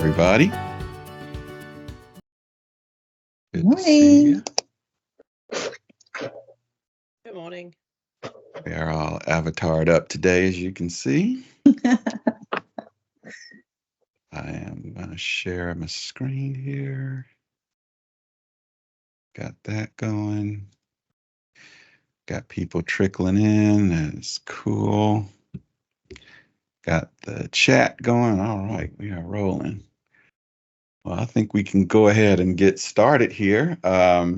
everybody. Good Morning. to see you. Good morning. We are all avatared up today, as you can see. I am going to share my screen here. Got that going. Got people trickling in. That's cool. Got the chat going. All right, we are rolling. Well, I think we can go ahead and get started here. So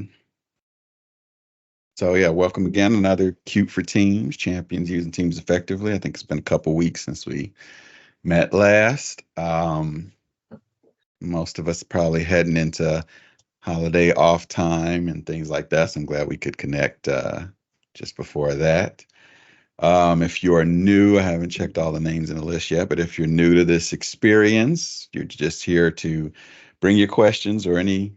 yeah, welcome again. Another Cute for Teams, Champions Using Teams Effectively. I think it's been a couple weeks since we met last. Most of us probably heading into holiday off time and things like that. So I'm glad we could connect just before that. If you are new, I haven't checked all the names in the list yet, but if you're new to this experience, you're just here to bring your questions or any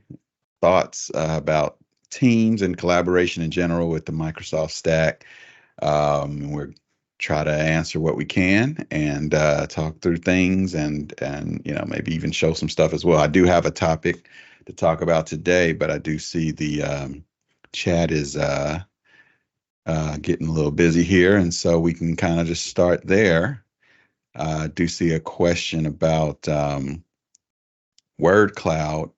thoughts about teams and collaboration in general with the Microsoft stack. We're try to answer what we can and talk through things and maybe even show some stuff as well. I do have a topic to talk about today, but I do see the chat is getting a little busy here, and so we can kind of just start there. I do see a question about word cloud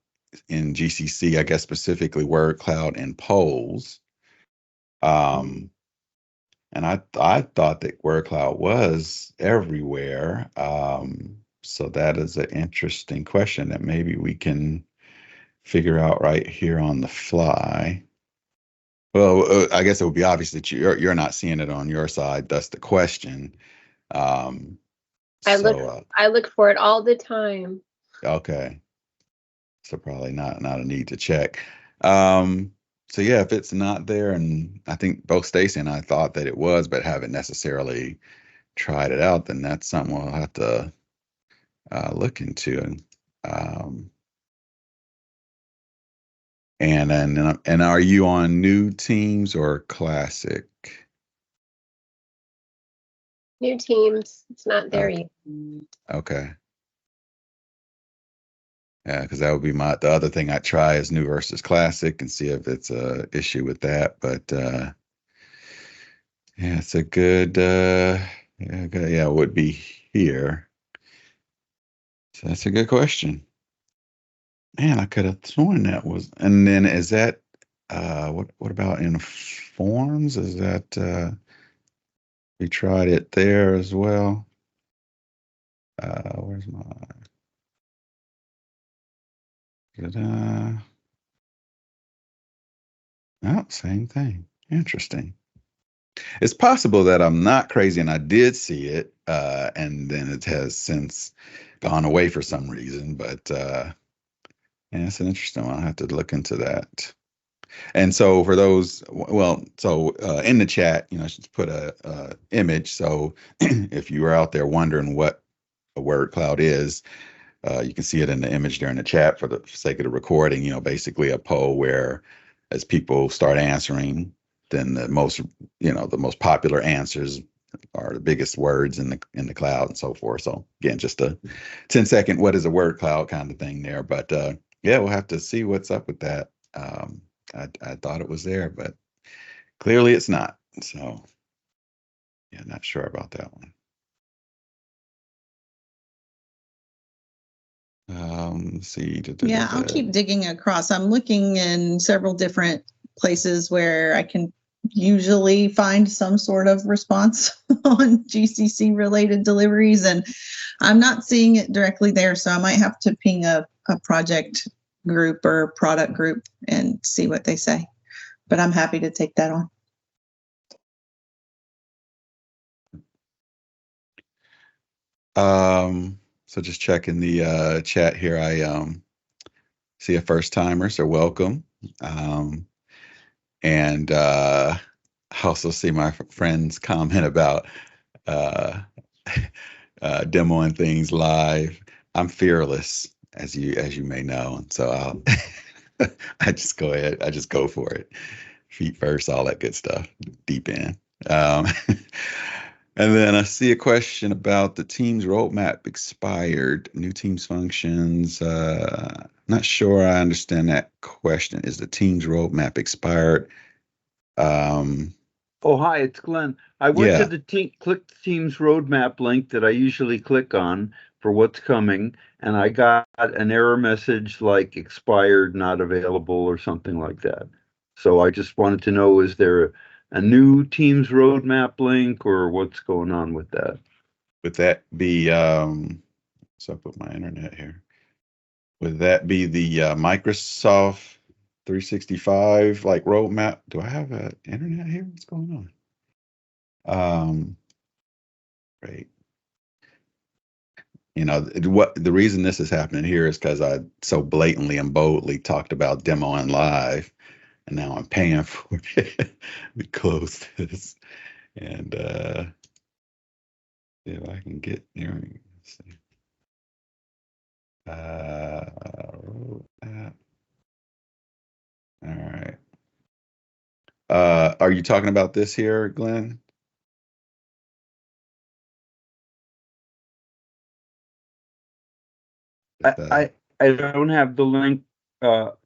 in GCC, I guess specifically word cloud and polls. And I thought that word cloud was everywhere. So that is an interesting question that maybe we can figure out right here on the fly. Well, I guess it would be obvious that you're not seeing it on your side. That's the question. I look for it all the time. Okay. So probably not a need to check. So yeah, if it's not there, and I think both Staci and I thought that it was, but haven't necessarily tried it out, then that's something we'll have to look into. And are you on new teams or classic? New teams. It's not there yet. Okay. Yeah, because that would be the other thing I try is new versus classic and see if it's a issue with that. But yeah, it's a good it would be here. So that's a good question. Man, I could have sworn that was. And then is that what about in forms? Is that we tried it there as well? Where's my oh, same thing. Interesting. It's possible that I'm not crazy and I did see it, and then it has since gone away for some reason. But yeah, it's an interesting one. I'll have to look into that. And so for those, in the chat, just put a image. So if you are out there wondering what a word cloud is, you can see it in the image there in the chat for the sake of the recording. Basically a poll where as people start answering, then the most popular answers are the biggest words in the cloud and so forth. So again, just a 10-second what is a word cloud kind of thing there. But yeah, we'll have to see what's up with that. I thought it was there, but clearly it's not. So yeah, not sure about that one. Let's see. Yeah, I'll keep digging across. I'm looking in several different places where I can usually find some sort of response on GCC related deliveries, and I'm not seeing it directly there. So I might have to ping a project group or product group and see what they say. But I'm happy to take that on. So just checking the chat here. I see a first timer, so welcome. And I also see my friends comment about demoing things live. I'm fearless, as you may know, so I just go ahead. I just go for it. Feet first, all that good stuff. Deep in. And then I see a question about the Teams roadmap expired, new Teams functions. Not sure I understand that question. Is the Teams roadmap expired? Oh, hi, it's Glenn. I went to Yeah. the click the Teams roadmap link that I usually click on for what's coming, and I got an error message like expired, not available, or something like that. So I just wanted to know, is there a new Teams roadmap link or what's going on with that? Would that be, so I put my internet here. Would that be the Microsoft 365 like roadmap? Do I have an internet here? What's going on? Right. You know, what the reason this is happening here is because I so blatantly and boldly talked about demoing live, and now I'm paying for it. We close this, and if I can get there. Let's see. Roadmap. All right. Are you talking about this here, Glenn? I don't have the link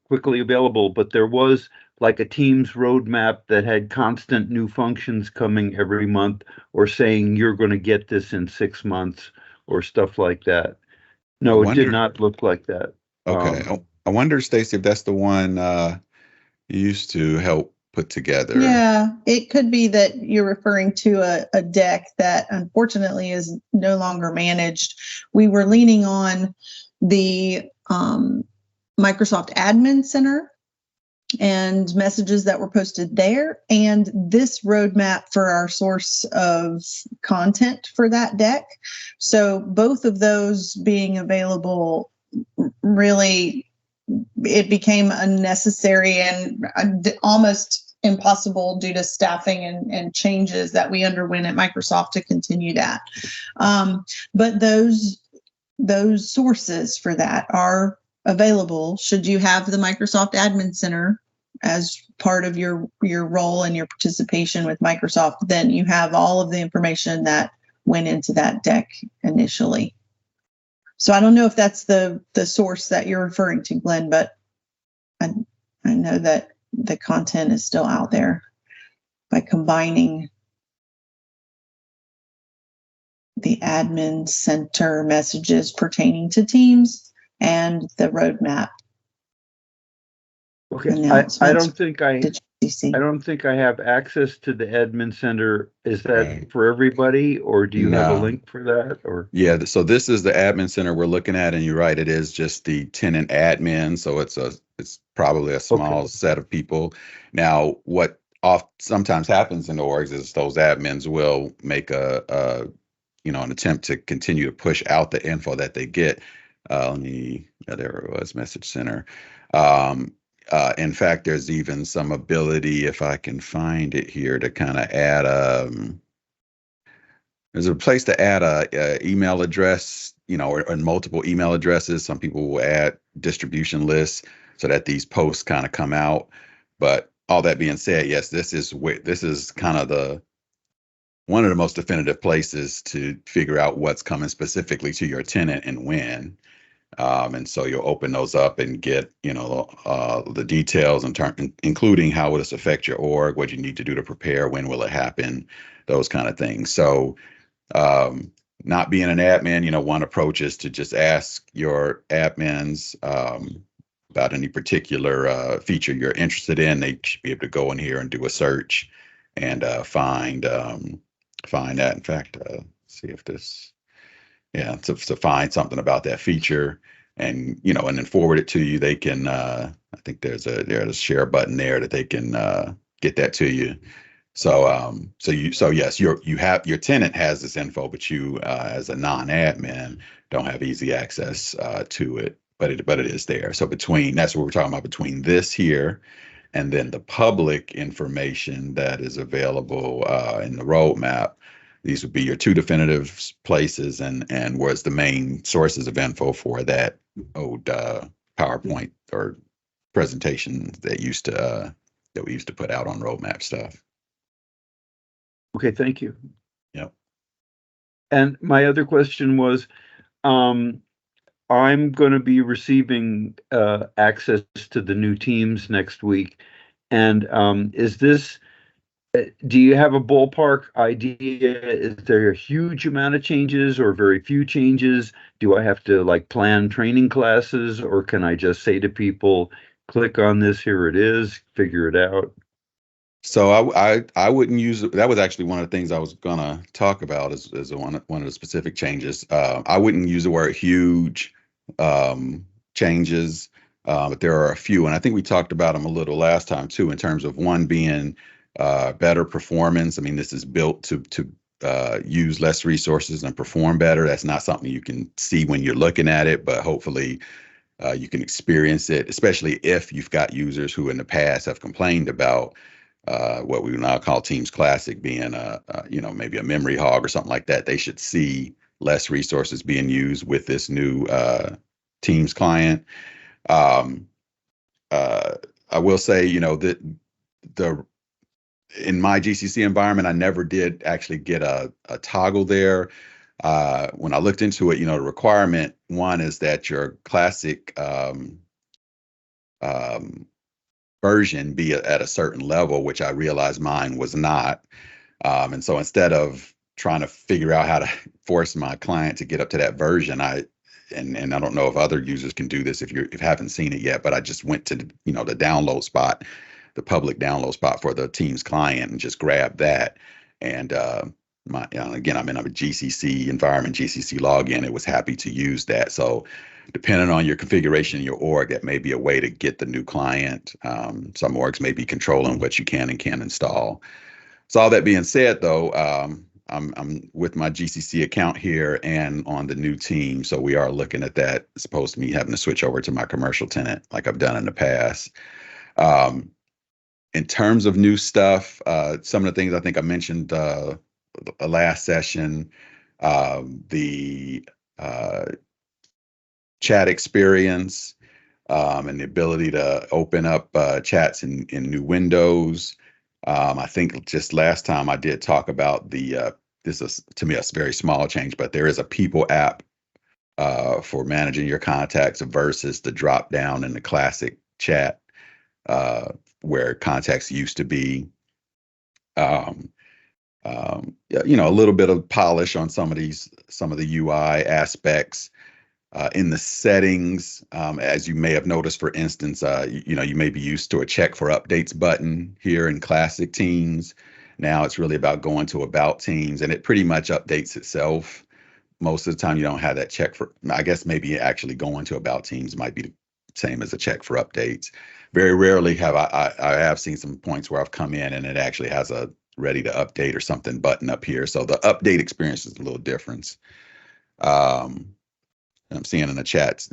quickly available, but there was like a Teams roadmap that had constant new functions coming every month, or saying you're going to get this in 6 months, or stuff like that. No, it did not look like that. Okay. I wonder, Staci, if that's the one you used to help put together. Yeah, it could be that you're referring to a deck that unfortunately is no longer managed. We were leaning on the Microsoft Admin Center and messages that were posted there, and this roadmap for our source of content for that deck. So both of those being available, really, it became unnecessary and almost impossible due to staffing and changes that we underwent at Microsoft to continue that. But those sources for that are available should you have the Microsoft Admin Center as part of your role and your participation with Microsoft. Then you have all of the information that went into that deck initially. So I don't know if that's the source that you're referring to, Glenn, but I know that the content is still out there by combining the admin center messages pertaining to Teams and the roadmap. Okay, I don't think I have access to the admin center. Is that for everybody, or do you have a link for that? Or yeah, so this is the admin center we're looking at, and you're right, it is just the tenant admin, so it's probably a small set of people. Now, what sometimes happens in the orgs is those admins will make an attempt to continue to push out the info that they get. There it was, message center. In fact, there's even some ability, if I can find it here, to kind of add there's a place to add a email address, or multiple email addresses. Some people will add distribution lists so that these posts kind of come out. But all that being said, yes, this is kind of one of the most definitive places to figure out what's coming specifically to your tenant and when. And so you'll open those up and get, the details including how will this affect your org, what you need to do to prepare, when will it happen, those kind of things. So not being an admin, one approach is to just ask your admins about any particular feature you're interested in. They should be able to go in here and do a search and find that. In fact, see if this, to find something about that feature and then forward it to you. They can I think there's a share button there that they can get that to you. So yes, your tenant has this info, but you as a non-admin don't have easy access to it, but it is there. So that's what we're talking about, between this here and then the public information that is available in the roadmap. These would be your two definitive places, and where's the main sources of info for that old PowerPoint or presentation that we used to put out on roadmap stuff. Okay, thank you. Yep. And my other question was, I'm going to be receiving access to the new teams next week. And is this, do you have a ballpark idea? Is there a huge amount of changes or very few changes? Do I have to like plan training classes, or can I just say to people, click on this, here it is, figure it out? So I wouldn't use that. Was actually one of the things I was gonna talk about is one of the specific changes. I wouldn't use the word huge changes, but there are a few, and I think we talked about them a little last time too, in terms of one being better performance. I mean, this is built to use less resources and perform better. That's not something you can see when you're looking at it, but hopefully you can experience it, especially if you've got users who in the past have complained about what we now call Teams Classic being maybe a memory hog or something like that. They should see less resources being used with this new Teams client. I will say, that in my GCC environment, I never did actually get a toggle there. When I looked into it, the requirement one is that your classic version be at a certain level, which I realized mine was not. And so instead of trying to figure out how to force my client to get up to that version, and I don't know if other users can do this if you haven't seen it yet, but I just went to the download spot, the public download spot for the Teams client, and just grabbed that. And again, I'm in a GCC environment, GCC login. It was happy to use that. So depending on your configuration in your org, that may be a way to get the new client. Some orgs may be controlling what you can and can't install. So all that being said, though, I'm with my GCC account here and on the new team. So we are looking at that as opposed to me having to switch over to my commercial tenant like I've done in the past. In terms of new stuff, some of the things I think I mentioned last session, the chat experience and the ability to open up chats in new windows. I think just last time I did talk about this is to me a very small change, but there is a people app for managing your contacts versus the drop down in the classic chat where contacts used to be. A little bit of polish on some of the UI aspects. In the settings, as you may have noticed, for instance, you may be used to a check for updates button here in Classic Teams. Now it's really about going to About Teams, and it pretty much updates itself. Most of the time, you don't have that check for, I guess maybe actually going to About Teams might be the same as a check for updates. Very rarely have I have seen some points where I've come in and it actually has a ready to update or something button up here. So the update experience is a little different. I'm seeing in the chat,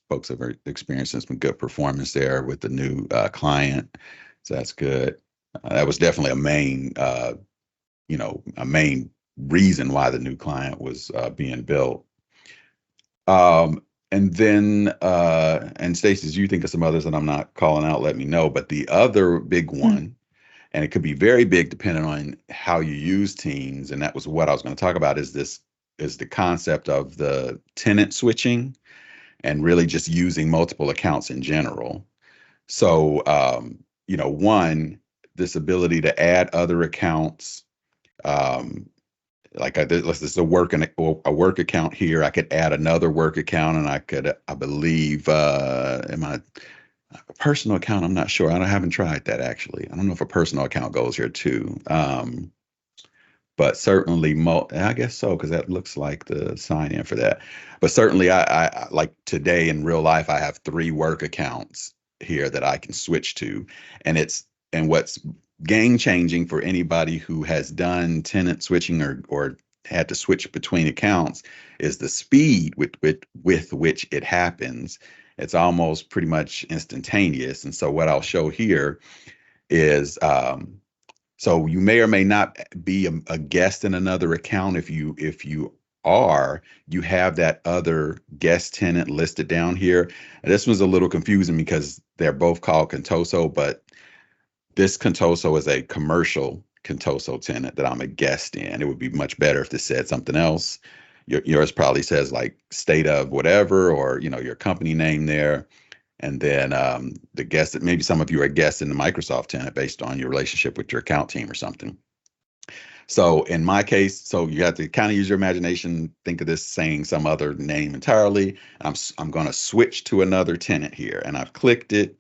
folks have experienced some good performance there with the new client. So that's good. That was definitely a main reason why the new client was being built. And then, and Staci, you think of some others that I'm not calling out, let me know. But the other big one, and it could be very big depending on how you use Teams, and that was what I was going to talk about, is the concept of the tenant switching and really just using multiple accounts in general. So, one, this ability to add other accounts, like this is a work account here. I could add another work account, and I believe, in my personal account, I'm not sure. I haven't tried that actually. I don't know if a personal account goes here too. But certainly, I guess so, because that looks like the sign in for that. But certainly, I like today in real life, I have 3 work accounts here that I can switch to, and what's game changing for anybody who has done tenant switching or had to switch between accounts is the speed with which it happens. It's almost pretty much instantaneous. And so what I'll show here is. So you may or may not be a guest in another account. If you are, you have that other guest tenant listed down here. And this was a little confusing because they're both called Contoso, but this Contoso is a commercial Contoso tenant that I'm a guest in. It would be much better if this said something else. Yours probably says like state of whatever, or your company name there. And then the guest, maybe some of you are guests in the Microsoft tenant based on your relationship with your account team or something. So in my case, so you have to kind of use your imagination, think of this saying some other name entirely. I'm going to switch to another tenant here, and I've clicked it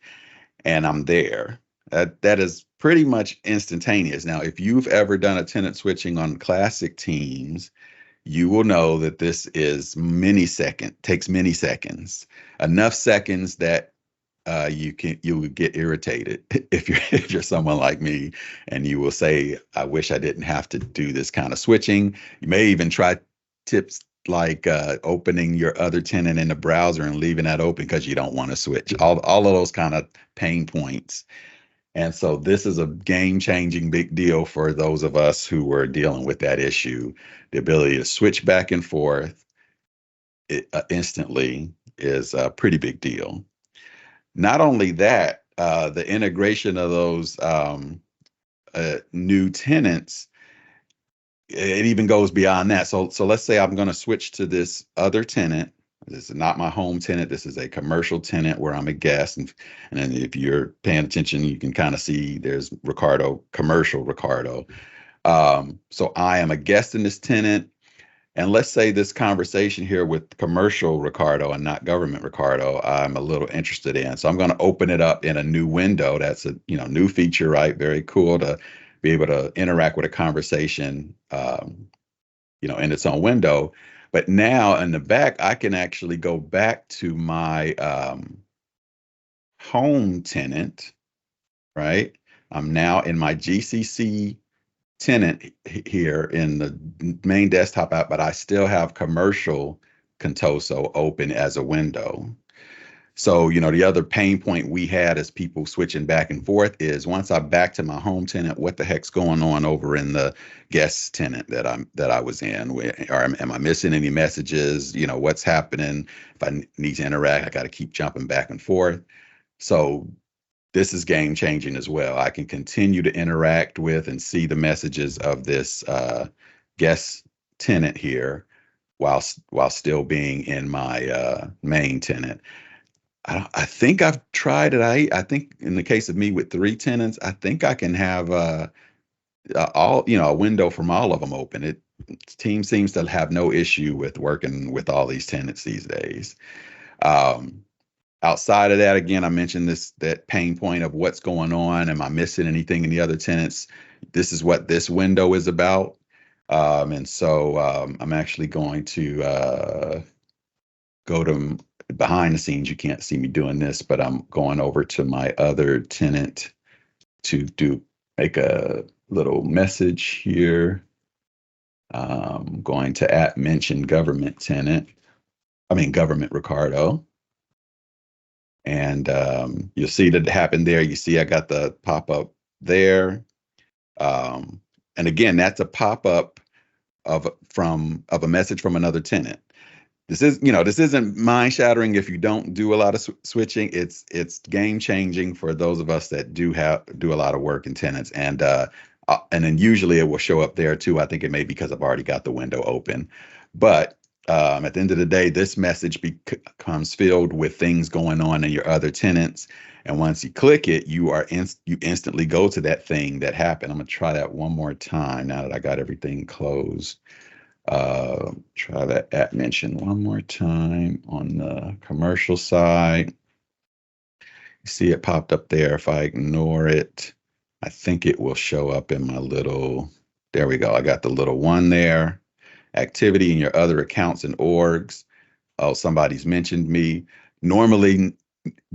and I'm there. That is pretty much instantaneous. Now, if you've ever done a tenant switching on classic teams, you will know that this is takes many seconds, enough seconds that you would get irritated if you're someone like me, and you will say, I wish I didn't have to do this kind of switching. You may even try tips like opening your other tenant in the browser and leaving that open because you don't want to switch. All of those kind of pain points. And so this is a game-changing big deal for those of us who were dealing with that issue. The ability to switch back and forth instantly is a pretty big deal. Not only that, the integration of those new tenants, it even goes beyond that. So let's say I'm going to switch to this other tenant. This is not my home tenant. This is a commercial tenant where I'm a guest. And then if you're paying attention, you can kind of see there's Ricardo, commercial Ricardo. So I am a guest in this tenant. And let's say this conversation here with commercial Ricardo and not government Ricardo, I'm a little interested in. So I'm going to open it up in a new window. That's a new feature, right? Very cool to be able to interact with a conversation, in its own window. But now in the back, I can actually go back to my home tenant, right? I'm now in my GCC tenant here in the main desktop app, but I still have commercial Contoso open as a window. So, the other pain point we had as people switching back and forth is once I'm back to my home tenant, what the heck's going on over in the guest tenant that I was in? Or am I missing any messages? What's happening? If I need to interact, I got to keep jumping back and forth. So this is game changing as well. I can continue to interact with and see the messages of this guest tenant here while still being in my main tenant. I think I've tried it. I think in the case of me with 3 tenants, I think I can have a window from all of them open. Team seems to have no issue with working with all these tenants these days. Outside of that, again, I mentioned that pain point of what's going on. Am I missing anything in the other tenants? This is what this window is about. And so I'm actually going to go to behind the scenes. You can't see me doing this, but I'm going over to my other tenant to make a little message here. I'm going to mention government Ricardo. And you'll see that it happened there. You see I got the pop-up there. And again, that's a pop-up of a message from another tenant. This isn't mind-shattering if you don't do a lot of switching. It's game-changing for those of us that do a lot of work in tenants. And then usually it will show up there too. I think it may be because I've already got the window open. But at the end of the day, this message becomes filled with things going on in your other tenants. And once you click it, you instantly go to that thing that happened. I'm going to try that one more time now that I got everything closed. Try that mention one more time on the commercial side. You see it popped up there. If I ignore it, I think it will show up in my there we go. I got the little one there. Activity in your other accounts and orgs. Oh, somebody's mentioned me. Normally,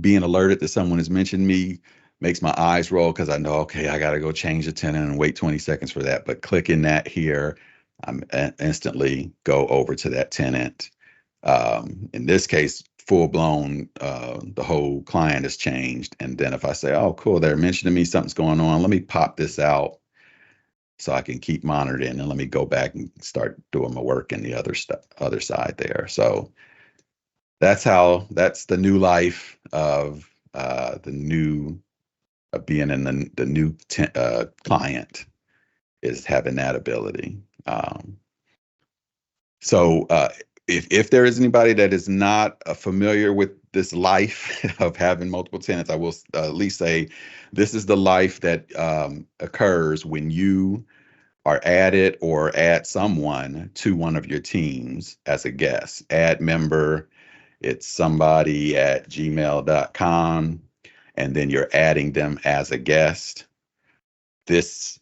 being alerted that someone has mentioned me makes my eyes roll because I know, okay, I got to go change the tenant and wait 20 seconds for that. But clicking that here, I'm instantly go over to that tenant. In this case, full blown, the whole client has changed. And then if I say, oh, cool, they're mentioning me, something's going on, let me pop this out so I can keep monitoring, and let me go back and start doing my work in the other side there. So that's the new life of being in the new client. is having that ability. So if there is anybody that is not familiar with this life of having multiple tenants, I will at least say this is the life that occurs when you are added or add someone to one of your teams as a guest. Add member, it's somebody at gmail.com, and then you're adding them as a guest. This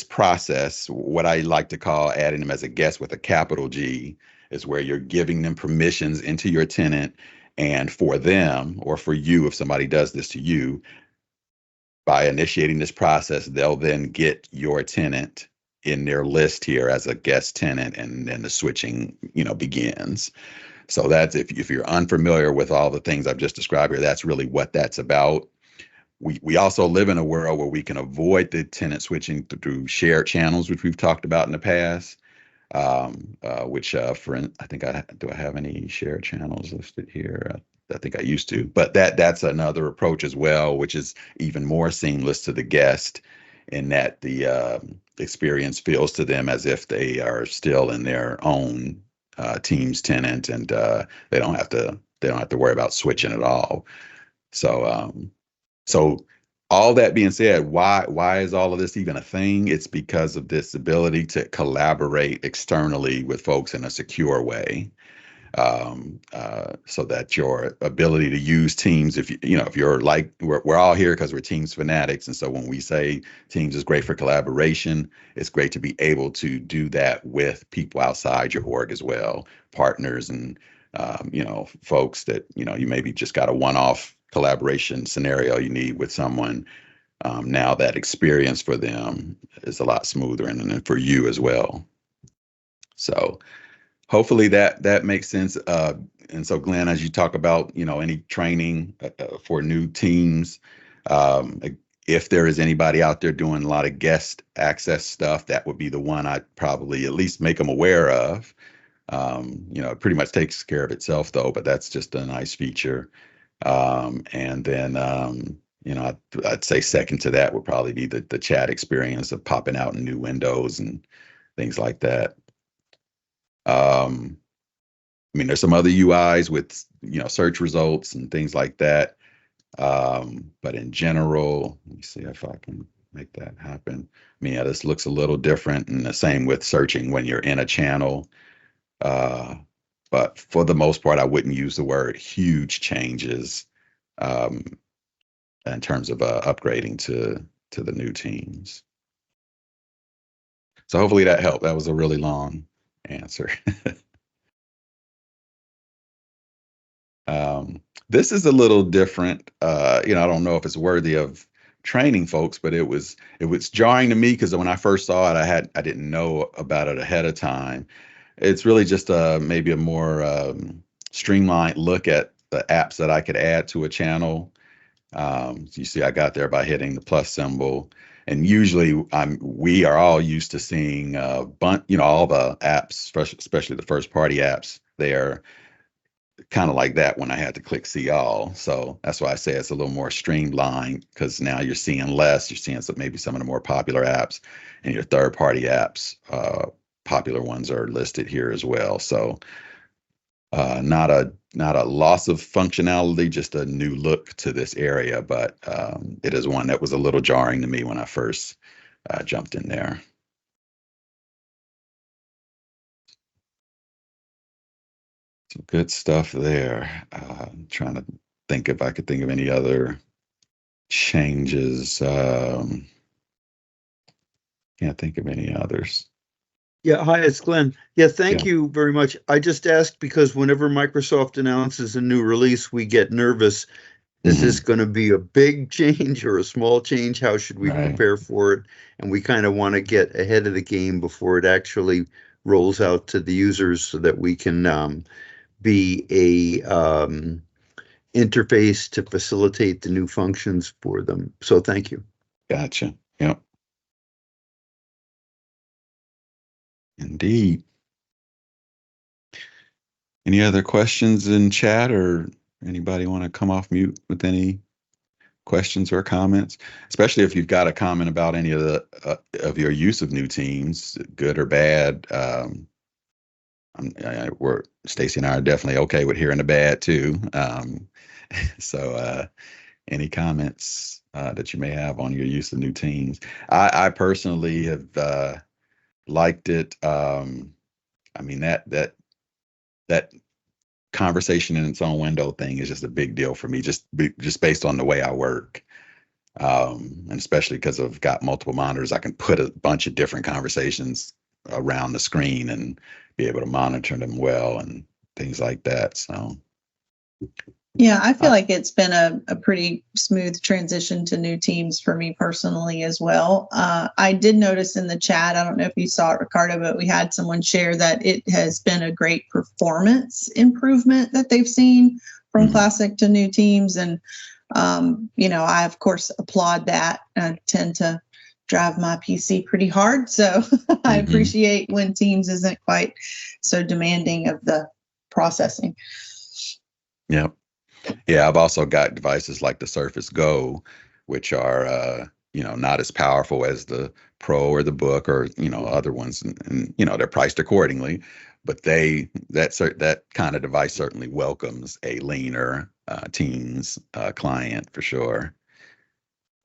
process, what I like to call adding them as a guest with a capital G, is where you're giving them permissions into your tenant. And for them, or for you, if somebody does this to you, by initiating this process, they'll then get your tenant in their list here as a guest tenant, and then the switching, begins. So that's if you're unfamiliar with all the things I've just described here, that's really what that's about. We also live in a world where we can avoid the tenant switching through shared channels, which we've talked about in the past. I think do I have any shared channels listed here? I think I used to, but that's another approach as well, which is even more seamless to the guest, in that the experience feels to them as if they are still in their own team's tenant, and they don't have to worry about switching at all. So all that being said, why is all of this even a thing? It's because of this ability to collaborate externally with folks in a secure way. So that your ability to use Teams, if you're like, we're all here because we're Teams fanatics. And so when we say Teams is great for collaboration, it's great to be able to do that with people outside your org as well, partners and, folks that, you maybe just got a one-off collaboration scenario you need with someone. Now that experience for them is a lot smoother, and then for you as well. So hopefully that makes sense. And so Glenn, as you talk about, any training for new teams, if there is anybody out there doing a lot of guest access stuff, that would be the one I'd probably at least make them aware of. It pretty much takes care of itself though, but that's just a nice feature. And then, I'd say second to that would probably be the chat experience of popping out in new windows and things like that. There's some other UIs with, search results and things like that. But in general, let me see if I can make that happen. This looks a little different, and the same with searching when you're in a channel. But for the most part, I wouldn't use the word huge changes in terms of upgrading to the new teams. So hopefully that helped. That was a really long answer. This is a little different. I don't know if it's worthy of training folks, but it was jarring to me because when I first saw it, I didn't know about it ahead of time. It's really just maybe a more streamlined look at the apps that I could add to a channel. You see, I got there by hitting the plus symbol, and usually we are all used to seeing all the apps, especially the first party apps. They are kind of like that when I had to click see all. So that's why I say it's a little more streamlined, because now you're seeing less. You're seeing maybe some of the more popular apps, and your third party apps, popular ones are listed here as well. So not a loss of functionality, just a new look to this area, but it is one that was a little jarring to me when I first jumped in there. Some good stuff there. Trying to think if I could think of any other changes. Can't think of any others. Yeah, hi, it's Glenn. Yeah, thank you very much. I just asked because whenever Microsoft announces a new release, we get nervous. Is this going to be a big change or a small change? How should we prepare for it? And we kind of want to get ahead of the game before it actually rolls out to the users, so that we can be a interface to facilitate the new functions for them. So thank you. Gotcha. Yep. Indeed. Any other questions in chat, or anybody want to come off mute with any questions or comments, especially if you've got a comment about any of the of your use of new teams, good or bad. We're Staci and I are definitely okay with hearing the bad too. So any comments that you may have on your use of new teams? I personally have liked it. I mean that conversation in its own window thing is just a big deal for me, just based on the way I work. And especially because I've got multiple monitors, I can put a bunch of different conversations around the screen and be able to monitor them well and things like that. So yeah, I feel like it's been a pretty smooth transition to new teams for me personally as well. I did notice in the chat, I don't know if you saw it, Ricardo, but we had someone share that it has been a great performance improvement that they've seen from classic to new teams. And, I, of course, applaud that. I tend to drive my PC pretty hard. So I appreciate when Teams isn't quite so demanding of the processing. Yep. Yeah, I've also got devices like the Surface Go, which are not as powerful as the Pro or the Book or other ones, and they're priced accordingly. But that kind of device certainly welcomes a leaner Teams client for sure.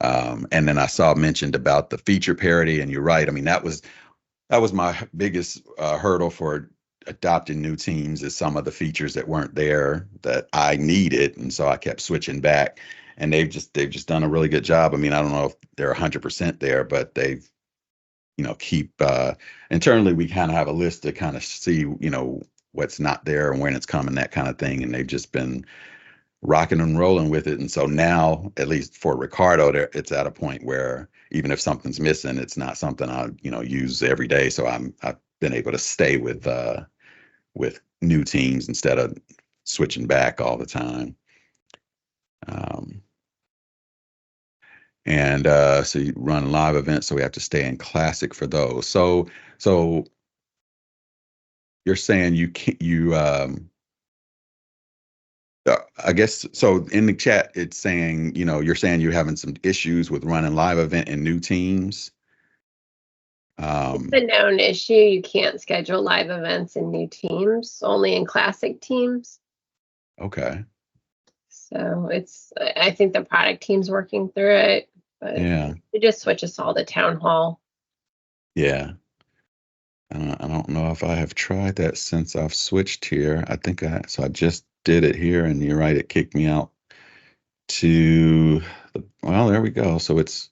And then I saw mentioned about the feature parity, and you're right. I mean, that was my biggest hurdle for adopting new teams, is some of the features that weren't there that I needed, and so I kept switching back. And they've just done a really good job. I mean, I don't know if they're 100% there, but they've keep internally, we kind of have a list to kind of see what's not there and when it's coming, that kind of thing. And they've just been rocking and rolling with it. And so now, at least for Ricardo, it's at a point where even if something's missing, it's not something I use every day. So I've been able to stay with new teams instead of switching back all the time. And so you run live events, so we have to stay in classic for those. So you're saying I guess, so in the chat, it's saying, you're saying you're having some issues with running live event in new teams. It's a known issue. You can't schedule live events in new teams, only in classic teams. Okay. So I think the product team's working through it, but yeah, it just switches all the town hall. Yeah. I don't know if I have tried that since I've switched here. I think I just did it here, and you're right, it kicked me out to well, there we go. So is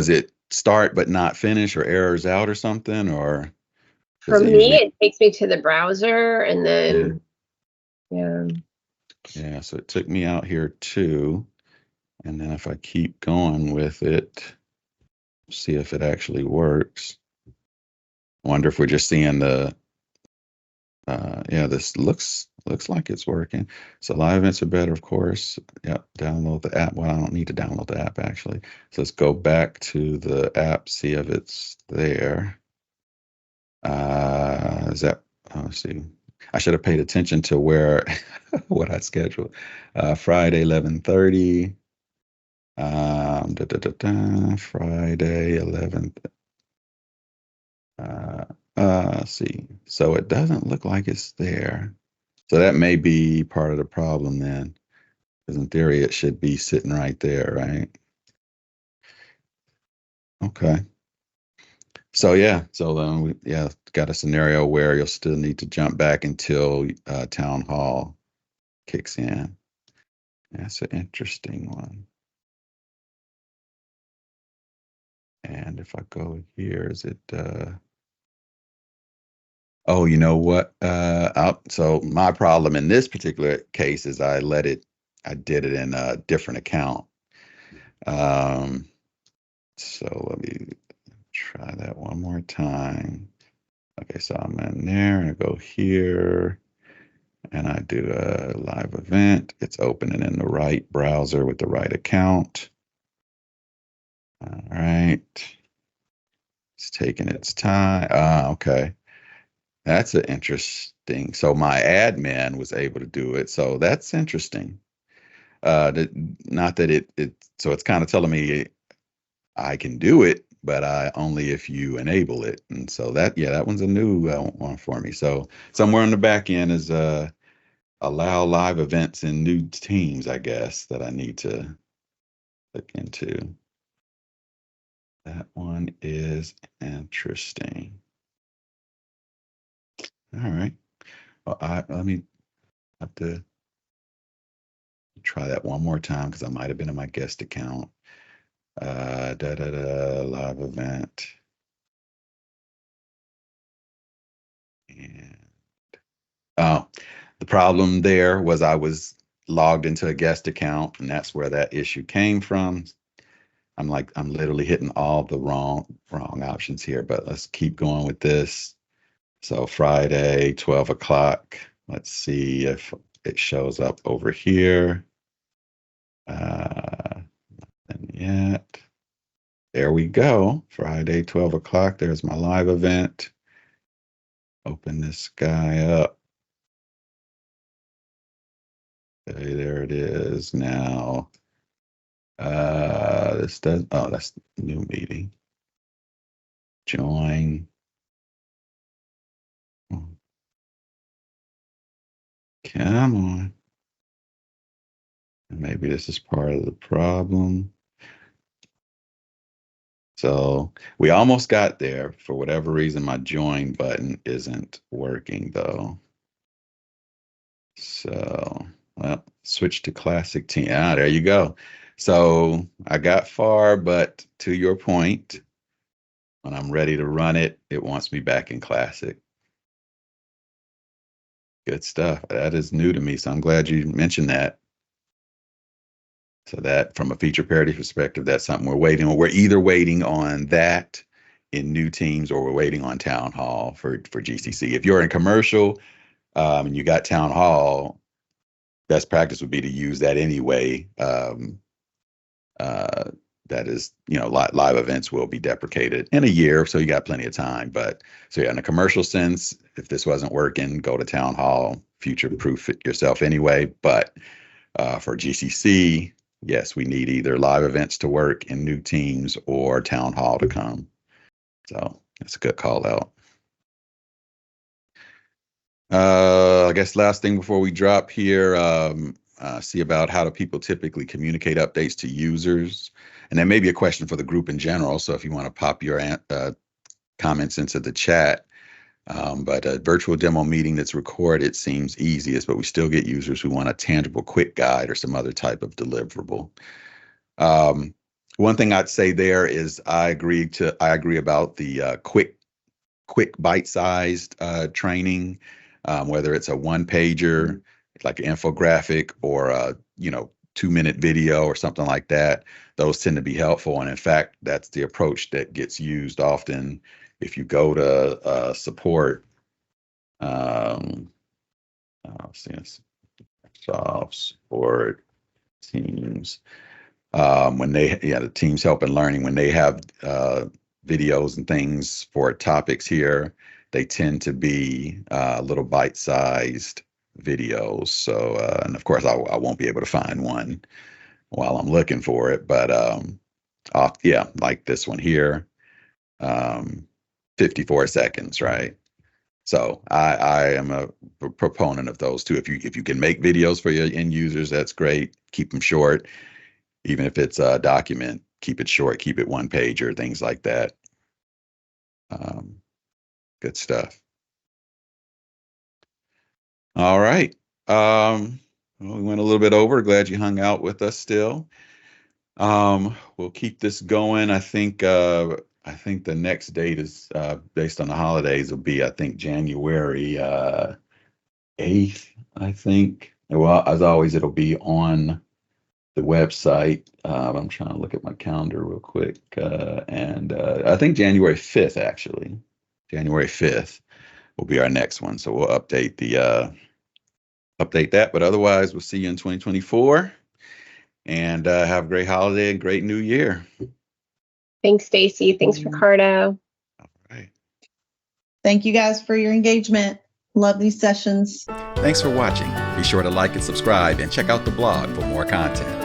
it start but not finish, or errors out or something, or for me it takes me to the browser and then yeah, so it took me out here too. And then if I keep going with it, see if it actually works. Wonder if we're just seeing the this looks like it's working. So live events are better, of course. Yep, download the app. Well, I don't need to download the app actually. So let's go back to the app, see if it's there. Let's see. I should have paid attention to where what I scheduled. Friday 11:30. Friday 11th. See. So it doesn't look like it's there. So that may be part of the problem then, because in theory it should be sitting right there, right? Okay. So then we got a scenario where you'll still need to jump back until town hall kicks in. That's an interesting one. And if I go here, is it oh, you know what? So my problem in this particular case is I did it in a different account. So let me try that one more time. Okay, so I'm in there and I go here and I do a live event. It's opening in the right browser with the right account. All right. It's taking its time. Okay. That's an interesting. So my admin was able to do it. So that's interesting. Not that so it's kind of telling me I can do it, but only if you enable it. And so that one's a new one for me. So somewhere on the back end is allow live events in new teams, I guess, that I need to look into. That one is interesting. All right. Well, let me have to try that one more time because I might have been in my guest account. Live event. And the problem there was I was logged into a guest account, and that's where that issue came from. I'm literally hitting all the wrong options here, but let's keep going with this. So Friday, 12 o'clock. Let's see if it shows up over here. Nothing yet. There we go. Friday, 12 o'clock. There's my live event. Open this guy up. Okay, there it is now. That's new meeting. Join. Come on. Maybe this is part of the problem. So we almost got there. For whatever reason, my join button isn't working though. So, well, switch to classic team. There you go. So I got far, but to your point, when I'm ready to run it, it wants me back in classic. Good stuff. That is new to me, so I'm glad you mentioned that. So that, from a feature parity perspective, that's something we're waiting on. We're either waiting on that in new teams or we're waiting on Town Hall for GCC. If you're in commercial and you got Town Hall, best practice would be to use that anyway. That is, live events will be deprecated in a year, so you got plenty of time. But so yeah, in a commercial sense, if this wasn't working, go to Town Hall, future-proof it yourself anyway. But for GCC, yes, we need either live events to work in new teams or Town Hall to come. So that's a good call out. I guess last thing before we drop here, see about how do people typically communicate updates to users. And that may be a question for the group in general. So if you want to pop your comments into the chat, but a virtual demo meeting that's recorded seems easiest, but we still get users who want a tangible quick guide or some other type of deliverable. One thing I'd say there is I agree about the quick bite-sized training, whether it's a one-pager, like an infographic, or a 2-minute video or something like that. Those tend to be helpful, and in fact, that's the approach that gets used often. If you go to support, Microsoft support teams, when the teams help in learning, when they have videos and things for topics here, they tend to be little bite-sized videos. So, and of course, I won't be able to find one while I'm looking for it, but like this one here, 54 seconds, right? So I am a proponent of those too. If you can make videos for your end users, that's great. Keep them short. Even if it's a document, keep it short, keep it one page or things like that. Good stuff. All right. Well, we went a little bit over. Glad you hung out with us still. We'll keep this going. I think the next date is based on the holidays will be, I think, January 8th, I think. Well, as always, it'll be on the website. I'm trying to look at my calendar real quick. And I think January 5th, actually. January 5th will be our next one. So we'll update that. But otherwise, we'll see you in 2024. And have a great holiday and great new year. Thanks, Staci. Thanks, Ricardo. All right. Thank you guys for your engagement. Love these sessions. Thanks for watching. Be sure to like and subscribe and check out the blog for more content.